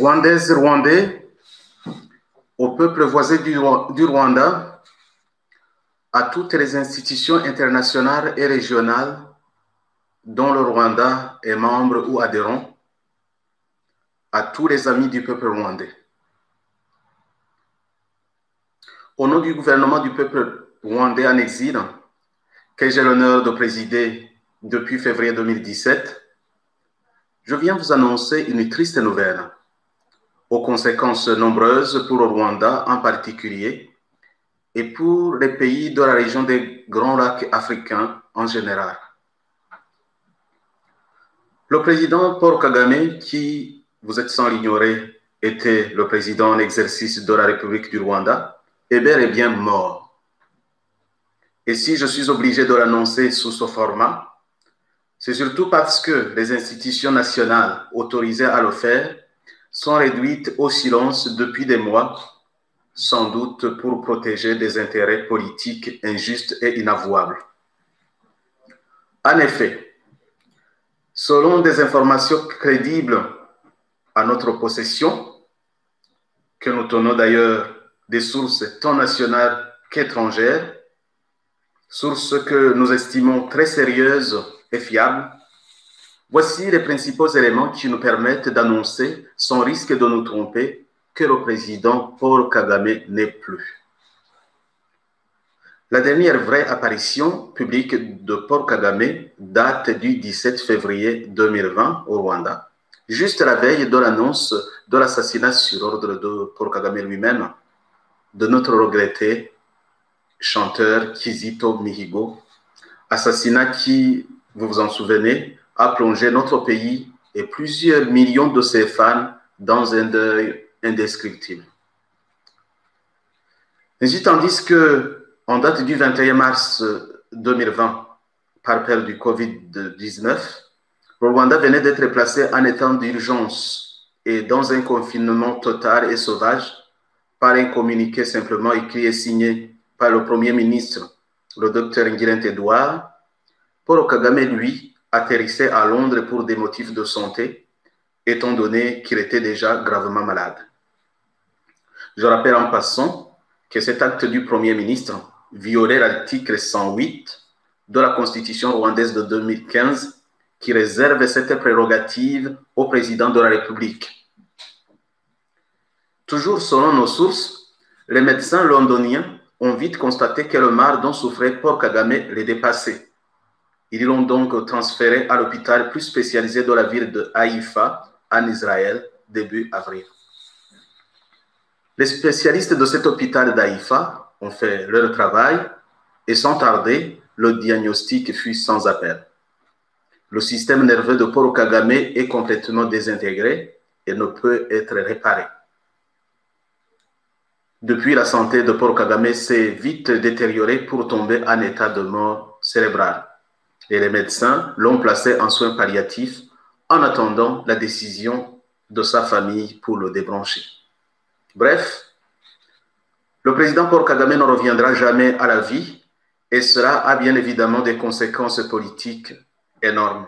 Rwandaises, Rwandais, au peuple voisin du Rwanda, à toutes les institutions internationales et régionales dont le Rwanda est membre ou adhérent, à tous les amis du peuple rwandais. Au nom du gouvernement du peuple rwandais en exil, que j'ai l'honneur de présider depuis février 2017, je viens vous annoncer une triste nouvelle, aux conséquences nombreuses pour le Rwanda en particulier et pour les pays de la région des Grands Lacs africains en général. Le président Paul Kagame, qui, vous êtes sans l'ignorer, était le président en exercice de la République du Rwanda, est bel et bien mort. Et si je suis obligé de l'annoncer sous ce format, c'est surtout parce que les institutions nationales autorisées à le faire sont réduites au silence depuis des mois, sans doute pour protéger des intérêts politiques injustes et inavouables. En effet, selon des informations crédibles à notre possession, que nous tenons d'ailleurs des sources tant nationales qu'étrangères, sources que nous estimons très sérieuses et fiables, voici les principaux éléments qui nous permettent d'annoncer, sans risque de nous tromper, que le président Paul Kagame n'est plus. La dernière vraie apparition publique de Paul Kagame date du 17 février 2020 au Rwanda, juste la veille de l'annonce de l'assassinat sur ordre de Paul Kagame lui-même, de notre regretté chanteur Kizito Mihigo, assassinat qui, vous vous en souvenez, a plongé notre pays et plusieurs millions de ses fans dans un deuil indescriptible. Ainsi, tandis qu'en date du 21 mars 2020, par peur du Covid-19, le Rwanda venait d'être placé en état d'urgence et dans un confinement total et sauvage par un communiqué simplement écrit et signé par le Premier ministre, le Dr Ngirente Edouard. Paul Kagame, lui, atterrissait à Londres pour des motifs de santé, étant donné qu'il était déjà gravement malade. Je rappelle en passant que cet acte du Premier ministre violait l'article 108 de la Constitution rwandaise de 2015 qui réserve cette prérogative au président de la République. Toujours selon nos sources, les médecins londoniens ont vite constaté que le mal dont souffrait Paul Kagame les dépassait. Ils l'ont donc transféré à l'hôpital plus spécialisé de la ville de Haïfa, en Israël, début avril. Les spécialistes de cet hôpital d'Haïfa ont fait leur travail et sans tarder, le diagnostic fut sans appel. Le système nerveux de Paul Kagame est complètement désintégré et ne peut être réparé. Depuis, la santé de Paul Kagame s'est vite détériorée pour tomber en état de mort cérébrale. Et les médecins l'ont placé en soins palliatifs en attendant la décision de sa famille pour le débrancher. Bref, le président Paul Kagame ne reviendra jamais à la vie et cela a bien évidemment des conséquences politiques énormes.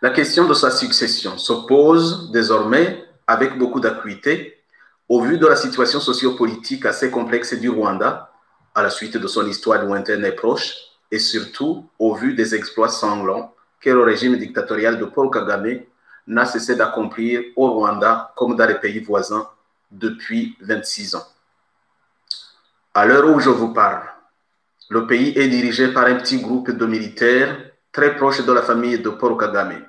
La question de sa succession se pose désormais avec beaucoup d'acuité au vu de la situation sociopolitique assez complexe du Rwanda à la suite de son histoire lointaine et proche et surtout au vu des exploits sanglants que le régime dictatorial de Paul Kagame n'a cessé d'accomplir au Rwanda comme dans les pays voisins depuis 26 ans. À l'heure où je vous parle, le pays est dirigé par un petit groupe de militaires très proches de la famille de Paul Kagame.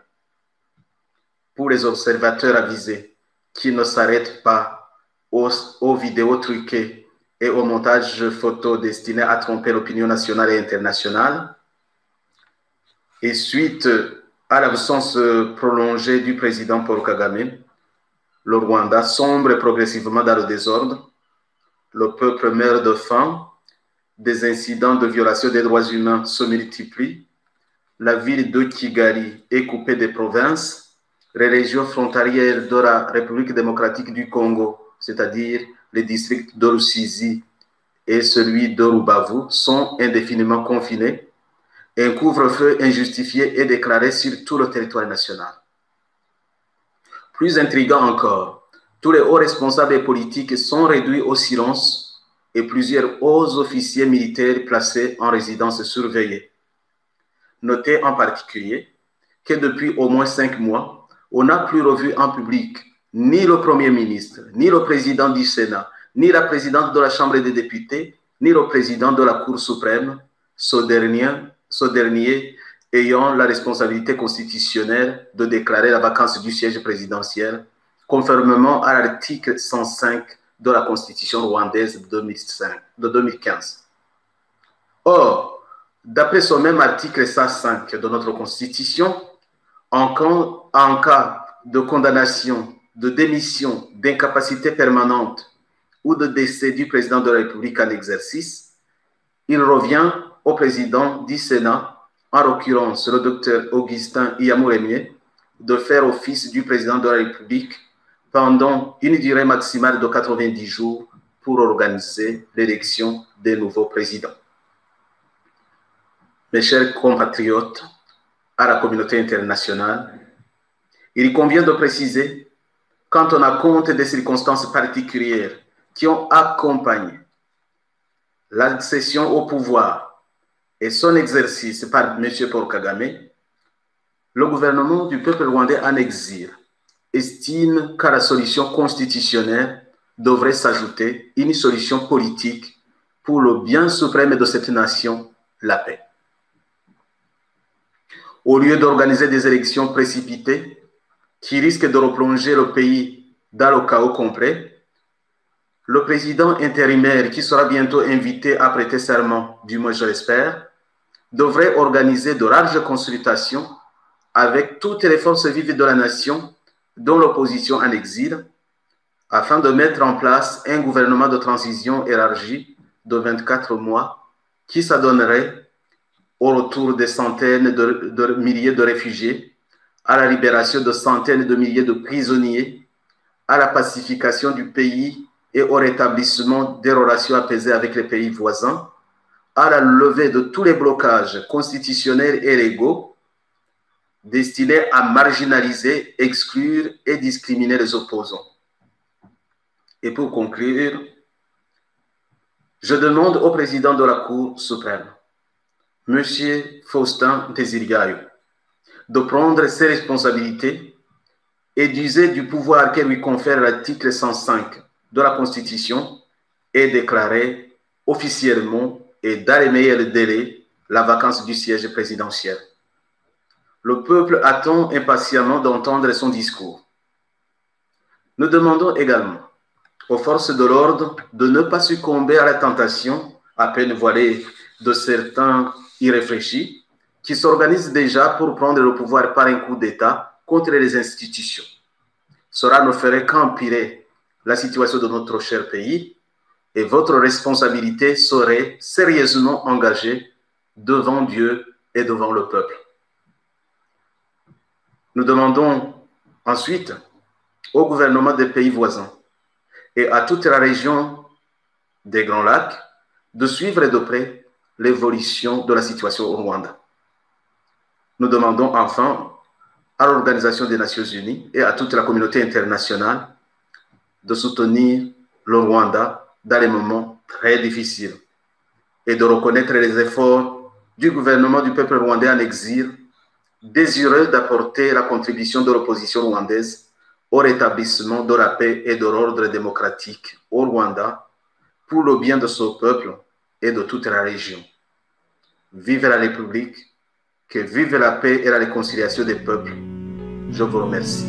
Pour les observateurs avisés qui ne s'arrêtent pas aux vidéos truquées et au montage photo destiné à tromper l'opinion nationale et internationale, et suite à l'absence prolongée du président Paul Kagame, le Rwanda sombre progressivement dans le désordre, le peuple meurt de faim, des incidents de violation des droits humains se multiplient, la ville de Kigali est coupée des provinces, les régions frontalières de la République démocratique du Congo, c'est-à-dire les districts de Rusizi et celui de Rubavu, sont indéfiniment confinés. Un couvre-feu injustifié est déclaré sur tout le territoire national. Plus intriguant encore, tous les hauts responsables et politiques sont réduits au silence et plusieurs hauts officiers militaires placés en résidence surveillée. Notez en particulier que depuis au moins 5 mois, on n'a plus revu en public ni le Premier ministre, ni le président du Sénat, ni la présidente de la Chambre des députés, ni le président de la Cour suprême, ce dernier ayant la responsabilité constitutionnelle de déclarer la vacance du siège présidentiel, conformément à l'article 105 de la Constitution rwandaise de 2015. Or, d'après ce même article 105 de notre Constitution, en cas de condamnation, de démission, d'incapacité permanente ou de décès du président de la République en exercice, il revient au président du Sénat, en l'occurrence le docteur Augustin Iyamuremye, de faire office du président de la République pendant une durée maximale de 90 jours pour organiser l'élection des nouveaux présidents. Mes chers compatriotes, à la communauté internationale, il convient de préciser, quand on a compte des circonstances particulières qui ont accompagné l'accession au pouvoir et son exercice par M. Paul Kagame, le gouvernement du peuple rwandais en exil estime qu'à la solution constitutionnelle devrait s'ajouter une solution politique pour le bien suprême de cette nation, la paix. Au lieu d'organiser des élections précipitées qui risquent de replonger le pays dans le chaos complet, le président intérimaire, qui sera bientôt invité à prêter serment, du moins je l'espère, devrait organiser de larges consultations avec toutes les forces vives de la nation, dont l'opposition en exil, afin de mettre en place un gouvernement de transition élargi de 24 mois qui s'adonnerait au retour des centaines de milliers de réfugiés, à la libération de centaines de milliers de prisonniers, à la pacification du pays et au rétablissement des relations apaisées avec les pays voisins, à la levée de tous les blocages constitutionnels et légaux destinés à marginaliser, exclure et discriminer les opposants. Et pour conclure, je demande au président de la Cour suprême, M. Faustin Tezirgayo, de prendre ses responsabilités et d'user du pouvoir que lui confère l'article 105 de la Constitution et déclarer officiellement et dans les meilleurs délais la vacance du siège présidentiel. Le peuple attend impatiemment d'entendre son discours. Nous demandons également aux forces de l'ordre de ne pas succomber à la tentation, à peine voilée, de certains irréfléchis qui s'organisent déjà pour prendre le pouvoir par un coup d'État contre les institutions. Cela ne ferait qu'empirer la situation de notre cher pays et votre responsabilité serait sérieusement engagée devant Dieu et devant le peuple. Nous demandons ensuite au gouvernement des pays voisins et à toute la région des Grands Lacs de suivre de près l'évolution de la situation au Rwanda. Nous demandons enfin à l'Organisation des Nations Unies et à toute la communauté internationale de soutenir le Rwanda dans les moments très difficiles et de reconnaître les efforts du gouvernement du peuple rwandais en exil, désireux d'apporter la contribution de l'opposition rwandaise au rétablissement de la paix et de l'ordre démocratique au Rwanda pour le bien de ce peuple et de toute la région. Vive la République, que vive la paix et la réconciliation des peuples. Je vous remercie.